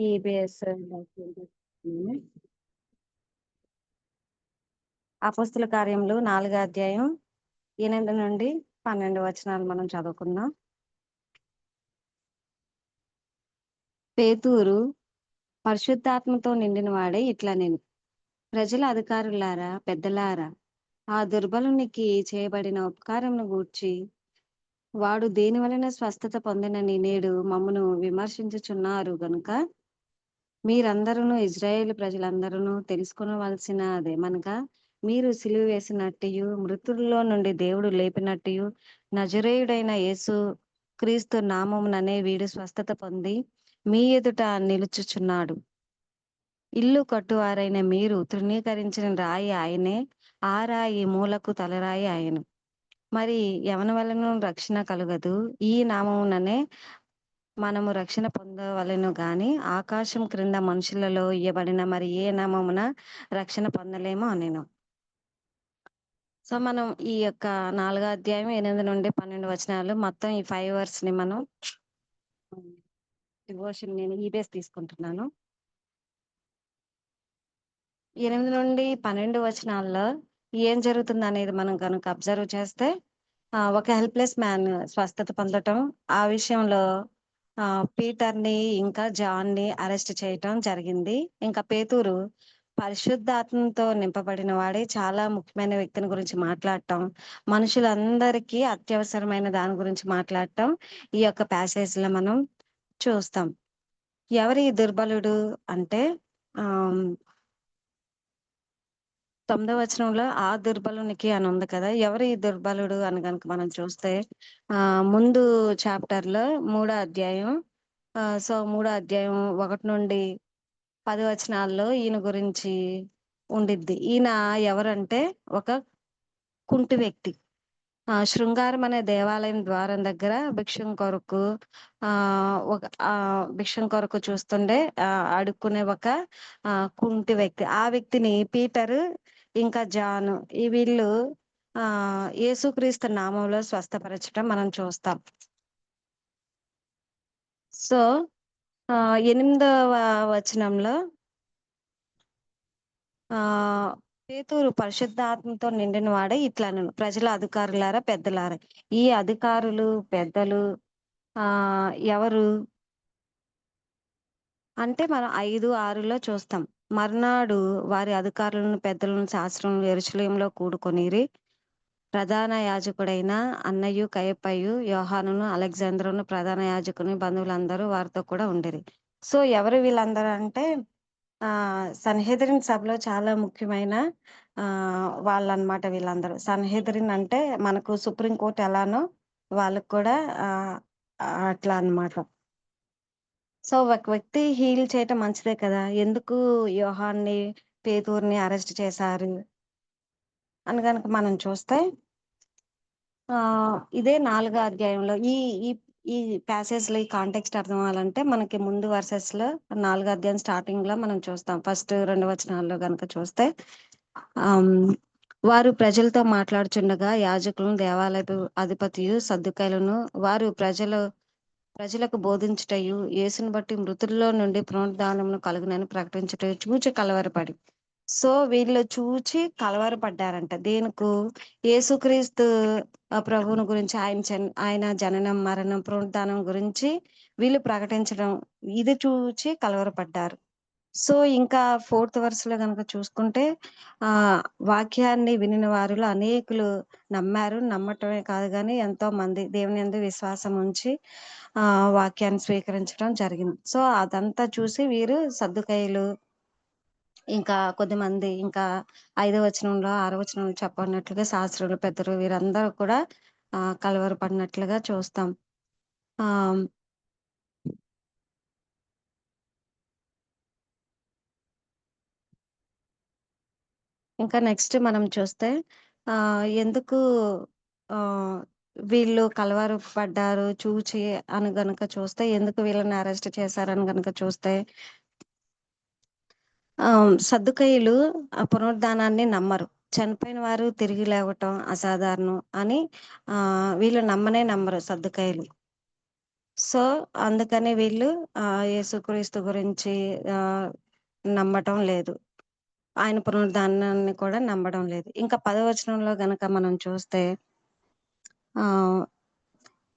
EBS అపోస్తుల కార్యములు 4వ అధ్యాయం 8 నుండి 12 వచనాలు మనం చదువుకుందాం. పేతురు పరిశుద్ధాత్మతో నిండిన వాడే ఇట్లా నేను ప్రజల అధికారులారా పెద్దలారా ఆ దుర్బలునికి చేయబడిన ఉపకారమును గూర్చి వాడు దేని వలన స్వస్థత పొందినని నేడు మమ్మను విమర్శించుచున్నారు గనుక మీరందరూ ఇజ్రాయేలు ప్రజలందరూ తెలుసుకొనవలసిన అదేమనగా మీరు సిలువ వేసినట్టు మృతుల్లో నుండి దేవుడు లేపినట్టు నజరేయుడైన యేసు క్రీస్తు నామముననే వీడు స్వస్థత పొంది మీ ఎదుట నిలుచుచున్నాడు. ఇల్లు కట్టువారైన మీరు తృణీకరించిన రాయి ఆయనే, ఆ రాయి మూలకు తలరాయి ఆయను. మరి ఎవని వలన రక్షణ కలుగదు, ఈ నామముననే మనము రక్షణ పొందవలెను గాని ఆకాశం క్రింద మనుషులలో ఇయ్యబడిన మరి ఏ నామమున రక్షణ పొందలేమో అనేను. సో మనం ఈ యొక్క 4వ అధ్యాయం 8 నుండి 12 వచనాలు మొత్తం ఈ 5 వర్స్ ని మనం డివోషన్ నేను ఈబేస్ తీసుకుంటున్నాను. 8 నుండి 12 వచనాల్లో ఏం జరుగుతుంది అనేది మనం కనుక అబ్జర్వ్ చేస్తే ఒక హెల్ప్లెస్ మ్యాన్ స్వస్థత పొందటం, ఆ విషయంలో పీటర్ ని ఇంకా జాన్ ని అరెస్ట్ చేయటం జరిగింది. ఇంకా పేతురు పరిశుద్ధాత్మతో నింపబడిన వాడే చాలా ముఖ్యమైన వ్యక్తిని గురించి మాట్లాడటం, మనుషులందరికీ అత్యవసరమైన దాని గురించి మాట్లాడటం ఈ యొక్క ప్యాసేజ్ లో మనం చూస్తాం. ఎవరి దుర్బలుడు అంటే 9వ వచనంలో ఆ దుర్బలునికి అని ఉంది కదా. ఎవరి దుర్బలుడు అని కనుక మనం చూస్తే ముందు చాప్టర్ లో 3వ అధ్యాయం 1 నుండి 10 వచనాల్లో ఈయన గురించి ఉండిద్ది. ఈయన ఎవరంటే ఒక కుంటి వ్యక్తి. శృంగారం అనే దేవాలయం ద్వారం దగ్గర భిక్షం కొరకు చూస్తుండే అడుక్కునే ఒక కుంటి వ్యక్తి. ఆ వ్యక్తిని పీటర్ ఇంకా జాను వీళ్ళు యేసుక్రీస్తు నామంలో స్వస్థపరచడం మనం చూస్తాం. సో 8వ వచనంలో పేతురు పరిశుద్ధాత్మతో నిండిన వాడే ఇట్లా నేను ప్రజల అధికారులారా పెద్దలారా. ఈ అధికారులు పెద్దలు ఎవరు అంటే మనం 5:6లో చూస్తాం. మర్నాడు వారి అధికారులను పెద్దలను శాస్త్రం యెరూషలేములో కూడుకొనిరి. ప్రధాన యాజకుడైన అన్నయు కయపయు యోహానును అలెగ్జాంద్రును ప్రధాన యాజకుని బంధువులందరూ వారితో కూడా ఉండిరి. సో ఎవరు వీళ్ళందరూ అంటే సన్హెద్రిన్ సభలో చాలా ముఖ్యమైన వాళ్ళన్నమాట. వీళ్ళందరూ సన్హెద్రిన్ అంటే మనకు సుప్రీంకోర్టు ఎలానో వాళ్ళకు కూడా అట్లా అన్నమాట. సో ఒక వ్యక్తి హీల్ చేయటం మంచిదే కదా, ఎందుకు యోహాన్ని పేతురుని అరెస్ట్ చేశారు అని కనుక మనం చూస్తే ఇదే 4వ అధ్యాయంలో ఈ ఈ ప్యాసేజ్ లో ఈ కాంటెక్స్ట్ అర్థం అవ్వాలంటే మనకి ముందు వర్సెస్ లో 4వ అధ్యాయం స్టార్టింగ్ లో మనం చూస్తాం. ఫస్ట్ 2 వచనాల్లో కనుక చూస్తే వారు ప్రజలతో మాట్లాడుచుండగా యాజకులను దేవాలయపు అధిపతియు సద్దుకైలను వారు ప్రజలకు బోధించుటయు యేసుని బట్టి మృతుల్లో నుండి పునరుద్ధానమును కలుగునని ప్రకటించుటయు చూచి కలవరపడి. సో వీళ్ళు చూచి కలవరపడ్డారంట. దేనికి? యేసుక్రీస్తు ప్రభువుని గురించి, ఆయన జననం మరణం పునరుద్ధానం గురించి వీళ్ళు ప్రకటించడం, ఇది చూచి కలవరపడ్డారు. సో ఇంకా 4th వరుసలో కనుక చూసుకుంటే వాక్యాన్ని వినిన వారిలో అనేకులు నమ్మారు. నమ్మటమే కాదు కానీ ఎంతో మంది దేవుని యందు విశ్వాసం ఉంచి వాక్యాన్ని స్వీకరించడం జరిగింది. సో అదంతా చూసి వీరు సద్దుకయ్యులు ఇంకా కొద్దిమంది ఇంకా 5వ వచనంలో 6వ వచనంలో చెప్పినట్లుగా శాస్త్రులు పెద్దలు వీరందరూ కూడా కలవరపడినట్లుగా చూస్తాం. ఇంకా నెక్స్ట్ మనం చూస్తే ఎందుకు వీళ్ళు కలవర పడ్డారు చూచి అని గనుక చూస్తే, ఎందుకు వీళ్ళని అరెస్ట్ చేశారని గనుక చూస్తే సద్దుకయ్యులు పునరుద్ధానాన్ని నమ్మరు. చనిపోయిన వారు తిరిగి లేవటం అసాధారణం అని వీళ్ళు నమ్మరు సద్దుకయ్యులు. సో, అందుకని వీళ్ళు యేసుక్రీస్తు గురించి ఆహ్, నమ్మటం లేదు. ఆయన పునరుద్ధానాన్ని కూడా నమ్మడం లేదు. ఇంకా 10వ వచనంలో గనక మనం చూస్తే ఆహ్,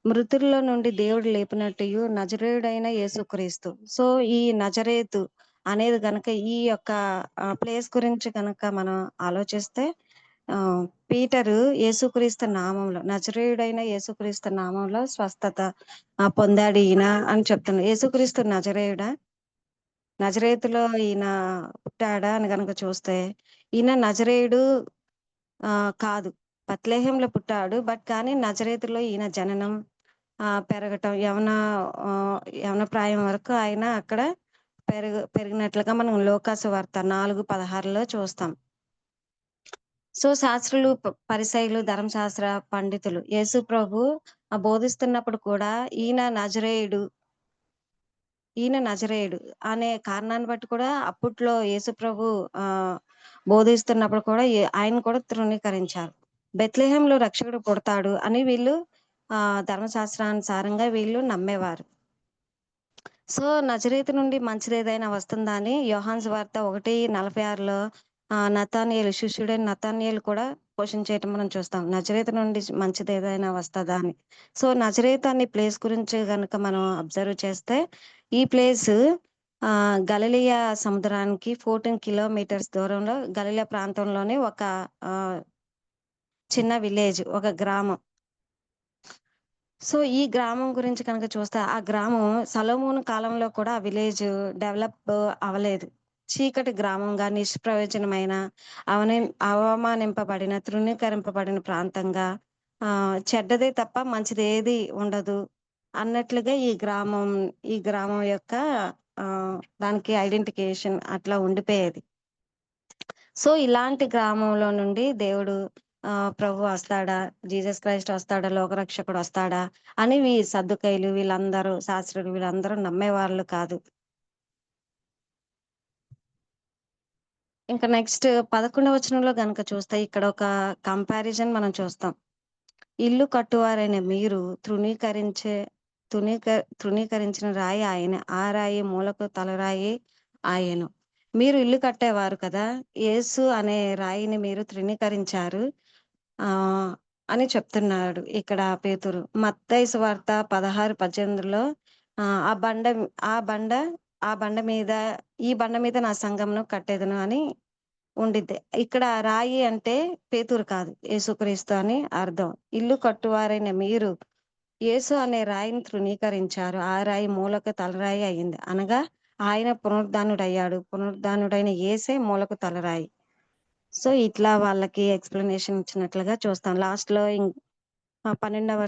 మృతుల్లో నుండి దేవుడు లేపినట్టుయు నజరేయుడైన యేసుక్రీస్తు. సో, ఈ నజరేతు అనేది గనక ఈ యొక్క ప్లేస్ గురించి గనక మనం ఆలోచిస్తే పీటరు యేసుక్రీస్తు నామంలో నజరేయుడైన యేసుక్రీస్తు నామంలో స్వస్థత పొందాడు ఈయన అని చెప్తున్నారు. యేసుక్రీస్తు నజరేయుడా? నజరేతులో ఈయన పుట్టాడా అని గనక చూస్తే, ఈయన నజరేయుడు కాదు. బత్లెహేంలో పుట్టాడు. కానీ నజరేతులో ఈయన జననం, పెరగటం, యవన ప్రాయం వరకు ఆయన అక్కడ పెరిగినట్లుగా మనం లోకాసు వార్త 4:16లో చూస్తాం. సో, శాస్త్రులు, పరిసయ్యులు, ధర్మశాస్త్ర పండితులు యేసు ప్రభు బోధిస్తున్నప్పుడు కూడా ఈయన నజరేయుడు అనే కారణాన్ని బట్టి కూడా అప్పట్లో యేసు ప్రభు ఆహ్, బోధిస్తున్నప్పుడు కూడా ఆయన్ని కూడా తృణీకరించారు. బెత్లెహేంలో రక్షకుడు పుడతాడు అని వీళ్ళు ధర్మశాస్త్రానుసారంగా వీళ్ళు నమ్మేవారు. సో, నజరేతు నుండి మంచిదేదైనా వస్తుందా అని యోహాను సువార్త 1:46లో నతానీయేలు, శిష్యుడైన నతానీయేలు కూడా క్వెషన్ చేయటం మనం చూస్తాం. నజరేతు నుండి మంచిదేదైనా వస్తదా అని. సో, నజరేతు అనే ప్లేస్ గురించి గనక మనం అబ్జర్వ్ చేస్తే, ఈ ప్లేసు గలిలయ సముద్రానికి 14 కిలోమీటర్స్ దూరంలో గలిలయ ప్రాంతంలోని ఒక ఆహ్, చిన్న విలేజ్, ఒక గ్రామం. సో, ఈ గ్రామం గురించి కనుక చూస్తే, ఆ గ్రామం సొలొమోను కాలంలో కూడా ఆ విలేజ్ డెవలప్ అవ్వలేదు. చీకటి గ్రామంగా, నిష్ప్రయోజనమైన, అవమానింపబడిన, తృణీకరింపబడిన ప్రాంతంగా, చెడ్డదే తప్ప మంచిదేది ఉండదు అన్నట్లుగా ఈ గ్రామం యొక్క దానికి ఐడెంటిఫికేషన్ అట్లా ఉండిపోయేది. సో, ఇలాంటి గ్రామంలో నుండి దేవుడు ప్రభువు వస్తాడా? జీసస్ క్రైస్ట్ వస్తాడా? లోకరక్షకుడు వస్తాడా? అని సద్దూకయ్యులు వీళ్ళందరూ, శాస్త్రులు వీళ్ళందరూ నమ్మేవాళ్ళు కాదు. ఇంకా నెక్స్ట్ 11వ వచనంలో గనక చూస్తే ఇక్కడ ఒక కంపారిజన్ మనం చూస్తాం. ఇల్లు కట్టువారైన మీరు తృణీకరించిన రాయి ఆయనే. ఆ రాయి మూలకు తలరాయి ఆయను. మీరు ఇల్లు కట్టేవారు కదా! యేసు అనే రాయిని మీరు తృణీకరించారు ఆహ్, అని చెప్తున్నాడు ఇక్కడ పేతురు. మత్తయి సువార్త 16:18లో ఆహ్, ఆ బండ ఆ బండ ఆ బండ మీద ఈ బండ మీద నా సంఘమును కట్టెదను అని ఉండిద్ది. ఇక్కడ రాయి అంటే పేతురు కాదు, యేసుక్రీస్తు అని అర్థం. ఇల్లు కట్టువారైన మీరు యేసు అనే రాయిని తృణీకరించారు. ఆ రాయి మూలకు తలరాయి అయింది. అనగా ఆయన పునరుద్ధానుడయ్యాడు. పునరుద్ధానుడైన యేసే మూలకు తలరాయి. సో, ఇట్లా వాళ్ళకి ఎక్స్‌ప్లనేషన్ ఇచ్చినట్లుగా చూస్తాం. లాస్ట్‌లో 12వ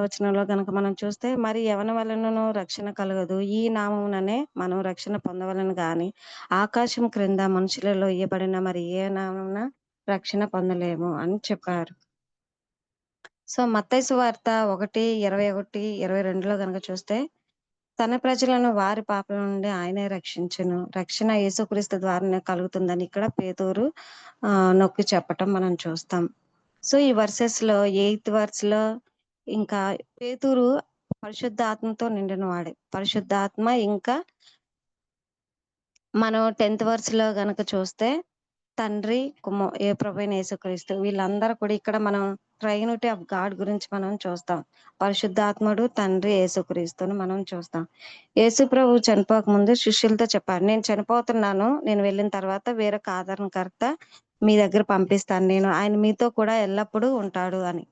వచనంలో గనక మనం చూస్తే, మరి ఎవని వలనను రక్షణ కలగదు. ఈ నామముననే మనం రక్షణ పొందవలెను గాని, ఆకాశం క్రింద మనుషులలో ఇయ్యబడిన మరి ఏ నామమున రక్షణ పొందలేము అని చెప్పారు. సో, మత్తయి సువార్త 1:21, 22లో గనక చూస్తే, తన ప్రజలను వారి పాపల నుండి ఆయనే రక్షించును. రక్షణ యేసుక్రీస్తు ద్వారానే కలుగుతుందని ఇక్కడ పేతురు నొక్కి చెప్పటం మనం చూస్తాం. సో, ఈ వర్సెస్‌లో 8థ్ వర్స్‌లో ఇంకా పేతురు పరిశుద్ధాత్మతో నిండిన వాడే. పరిశుద్ధాత్మ ఇంకా మనం 10థ్ వర్స్‌లో గనక చూస్తే తండ్రి, ప్రభువైన యేసుక్రీస్తు వీళ్ళందరూ కూడా ఇక్కడ మనం ట్రైనిటీ ఆఫ్ గాడ్ గురించి మనం చూస్తాం. పరిశుద్ధాత్ముడు, తండ్రి, యేసుక్రీస్తుని మనం చూస్తాం. యేసు ప్రభువు చనిపోక ముందు శిష్యులతో చెప్పారు. నేను చనిపోతున్నాను. నేను వెళ్ళిన తర్వాత వేరొక ఆదరణకర్త మీ దగ్గర పంపిస్తాను నేను. ఆయన మీతో కూడా ఎల్లప్పుడూ ఉంటాడు అని.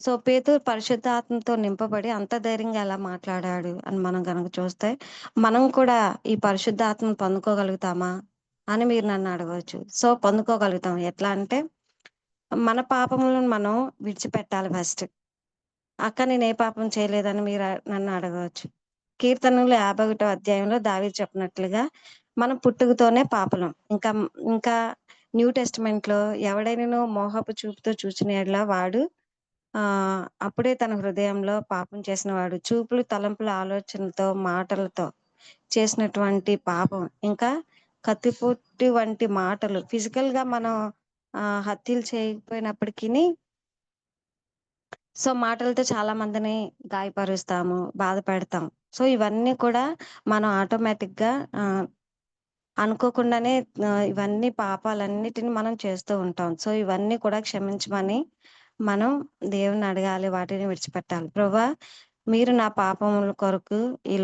సో, పేతురు పరిశుద్ధాత్మతో నింపబడి అంత ధైర్యంగా ఎలా మాట్లాడాడు అని మనం గనక చూస్తే, మనం కూడా ఈ పరిశుద్ధాత్మను పొందుకోగలుగుతామా అని మీరు నన్ను అడగవచ్చు. సో, పొందుకోగలుగుతాం. ఎట్లా అంటే, మన పాపములను మనం విడిచిపెట్టాలి ఫస్ట్. అక్క నేను ఏ పాపం చేయలేదని మీరు నన్ను అడగవచ్చు. కీర్తనలు 51 అధ్యాయంలో దావీదు చెప్పినట్లుగా మనం పుట్టుకతోనే పాపులం. ఇంకా న్యూ టెస్టమెంట్‌లో ఎవడైనను మోహపు చూపుతో చూచిన యెడల వాడు అప్పుడే తన హృదయంలో పాపం చేసినవాడు. చూపులు, తలంపుల ఆలోచనలతో, మాటలతో చేసినటువంటి పాపం. ఇంకా కత్తిపోటు వంటి మాటలు ఫిజికల్‌గా మనం హత్యలు చేయకపోయినప్పటికిని సో, మాటలతో చాలా మందిని గాయపరుస్తాము, బాధ పెడతాం. సో, ఇవన్నీ కూడా మనం ఆటోమేటిక్‌గా అనుకోకుండానే ఇవన్నీ పాపాలన్నిటిని మనం చేస్తూ ఉంటాం. సో, ఇవన్నీ కూడా క్షమించమని మనం దేవుడిని అడగాలి. వాటిని విడిచిపెట్టాలి. ప్రభువా! మీరు నా పాపముల కొరకు ఈ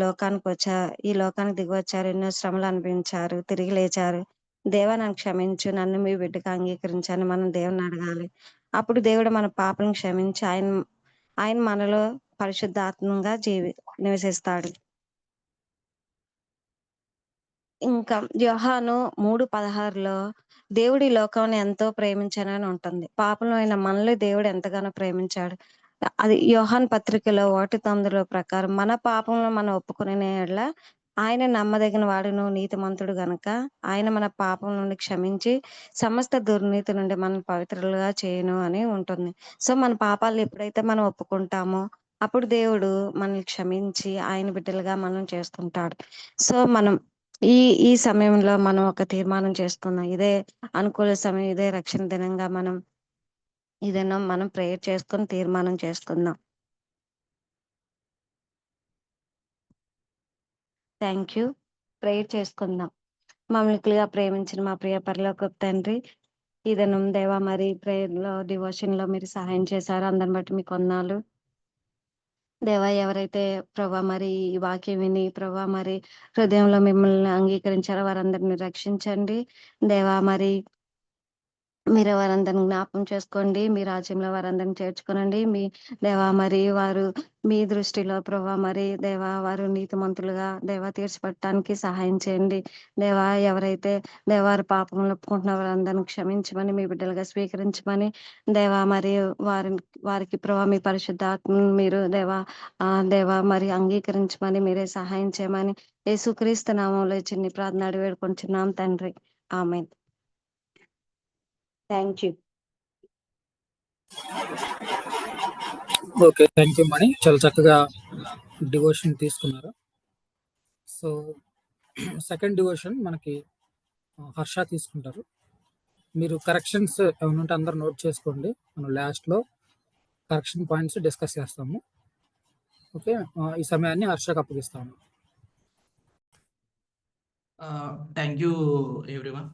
లోకానికి దిగివచ్చారు. ఎన్నో శ్రమలు అనుభవించారు. తిరిగి లేచారు. దేవా! నన్ను క్షమించు. నన్ను మీ బిడ్డగా అంగీకరించు అని మనం దేవుడిని అడగాలి. అప్పుడు దేవుడు మన పాపలను క్షమించి ఆయన ఆయన మనలో పరిశుద్ధాత్మంగా నివసిస్తాడు. ఇంకా యోహాను 3:16లో దేవుడు ఈ లోకాన్ని ఎంతో ప్రేమించానని ఉంటుంది. పాపులమైన మనల్ని దేవుడు ఎంతగానో ప్రేమించాడు. అది యోహాను పత్రికలో 1:9 ప్రకారం మన పాపములను మనం ఒప్పుకొనిన యెడల ఆయన నమ్మదగిన వాడును, నీతిమంతుడు గనుక ఆయన మన పాపం నుండి క్షమించి సమస్త దుర్నీతి నుండి మనల్ని పవిత్రులుగా చేయును అని ఉంటుంది. సో, మన పాపాలను ఎప్పుడైతే మనం ఒప్పుకుంటామో అప్పుడు దేవుడు మనల్ని క్షమించి ఆయన బిడ్డలుగా మనల్ని చేసుకుంటాడు. సో, మనం ఈ ఈ సమయంలో మనం ఒక తీర్మానం చేసుకుందాం. ఇదే అనుకూల సమయం. ఇదే రక్షణ దినంగా మనం ప్రేయర్ చేసుకొని తీర్మానం చేసుకుందాం. Thank you. ప్రేయర్ చేసుకుందాం. మమ్మల్ని మిక్కిలిగా ప్రేమించిన మా ప్రియ పరలోకపు తండ్రి, ఈ దినం దేవా మరి ప్రేయర్‌లో, డివోషన్‌లో మీరు సహాయం చేశారో అందరిని బట్టి మీకు వందనాలు. దేవా ఎవరైతే ప్రభా మరి ఈ వాక్యం విని ప్రభా మరి హృదయంలో మిమ్మల్ని అంగీకరించారో వారందరిని రక్షించండి. దేవా మరి మీరు వారందరిని జ్ఞాపకం చేసుకోండి. మీ రాజ్యంలో వారందరిని చేర్చుకొనండి. మీ దేవా మరి వారు మీ దృష్టిలో ప్రభా మరి దేవా వారు నీతిమంతులుగా దేవా తీర్చిపట్టడానికి సహాయం చేయండి. దేవా ఎవరైతే దేవారు పాపములు ఒప్పుకుంటున్న వారందరిని క్షమించమని మీ బిడ్డలుగా స్వీకరించమని దేవా మరి వారికి ప్రభా మీ పరిశుద్ధాత్మను మీరు దేవా మరి అంగీకరించమని మీరే సహాయం చేయమని యేసుక్రీస్తు నామంలో ఈ చిన్ని ప్రార్థన అడిగి వేడుకొంచున్నాం తండ్రి. Amen. Thank you. Okay, thank you Mani. చాలా చక్కగా డివోషన్ తీసుకున్నారు. సో సెకండ్ డివోషన్ మనకి హర్ష తీసుకుంటారు. మీరు కరెక్షన్స్ ఏమైనా ఉంటే అందరూ నోట్ చేసుకోండి. మనం లాస్ట్లో కరెక్షన్ పాయింట్స్ డిస్కస్ చేస్తాము. ఓకే, ఈ సమయాన్ని హర్షకు అప్పగిస్తాము. Thank you everyone.